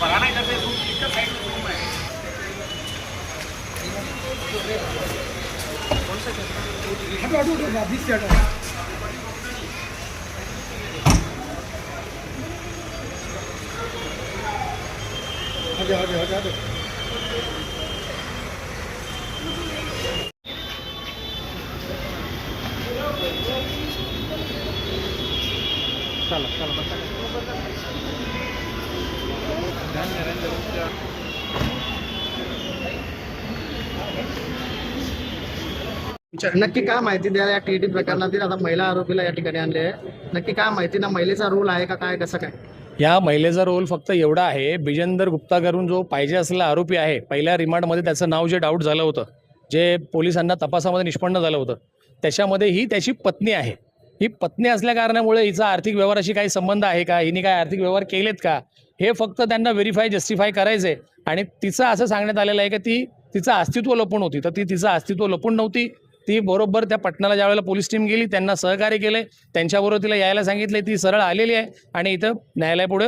Banana इधर से इधर side में रूम है। कौन सा हटो हटो हटो बीच से हटो। हटो हटो हटो हटो। चलो चलो बस नक्की काय माहिती द्या या टीटी प्रकरणातील आता महिला आरोपीला या ठिकाणी आणले आहे. नक्की काय माहिती ना महिलेचा रोल आहे का काय कसं काय? या महिलेचा रोल फक्त एवढा आहे, बिजेंदर गुप्ता करून जो पाहिजे असलेला आरोपी आहे, पहिल्या रिमांडमध्ये त्याचं नाव जे डाऊट झालं होतं, जे पोलिसांना तपासामध्ये निष्पन्न झालं होतं, त्याच्यामध्ये ही त्याची पत्नी आहे. ही पत्नी असल्या कारणामुळे हिचा आर्थिक व्यवहाराशी काही संबंध आहे का, हिने काय आर्थिक व्यवहार केलेत का, हे फक्त त्यांना व्हेरीफाय जस्टिफाय करायचं आहे. आणि तिचं असं सांगण्यात आलेलं आहे की तिचं अस्तित्व लपून होती, तर तिचं अस्तित्व लपून नव्हती. ती बरोबर त्या पटणाला ज्यावेळेला पोलीस टीम गेली, त्यांना सहकार्य केले, त्यांच्याबरोबर तिला यायला सांगितले, ती सरळ आलेली आहे आणि इथं न्यायालयापुढे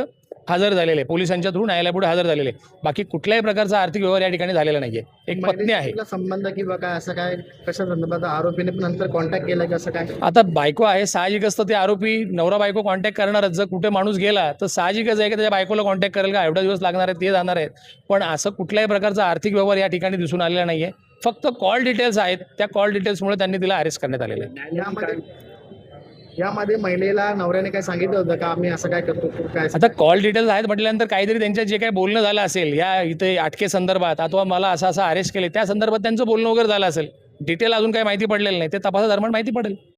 हजर झालेले, पोलिसांच्या थ्रू न्यायालयापुढे हजर झालेले. बाकी कुठल्याही प्रकारचा आर्थिक व्यवहार या ठिकाणी झालेला नाहीये. एक पत्नी आहे. संबंध किंवा काय असं काय कशा संदर्भात आरोपीने पण नंतर कॉन्टॅक्ट केला की असं काय? आता बायको आहे, साहजिकच तर ते आरोपी नवरा बायको कॉन्टॅक्ट करणारच. जर कुठे माणूस गेला तर साहजिकच आहे की त्याच्या बायकोला कॉन्टॅक्ट करेल का, एवढा दिवस लागणार आहेत, ते जाणार आहेत. पण असं कुठल्याही प्रकारचा आर्थिक व्यवहार या ठिकाणी दिसून आलेला नाहीये. फक्त कॉल डिटेल्स आहेत, त्या कॉल डिटेल्समुळे त्यांनी तिला अरेस्ट करण्यात आलेलं आहे. यामध्ये महिलेला नवऱ्याने काय सांगितलं होतं का आम्ही असं काय करतो काय? आता कॉल डिटेल्स आहेत म्हटल्यानंतर काहीतरी त्यांच्या जे काही बोलणं झालं असेल या इथे अटके संदर्भात अथवा मला असं अरेस्ट केले त्या संदर्भात त्यांचं बोलणं वगैरे झालं असेल. डिटेल अजून काही माहिती पडलेलं नाही, ते तपासादरम्यान माहिती पडेल.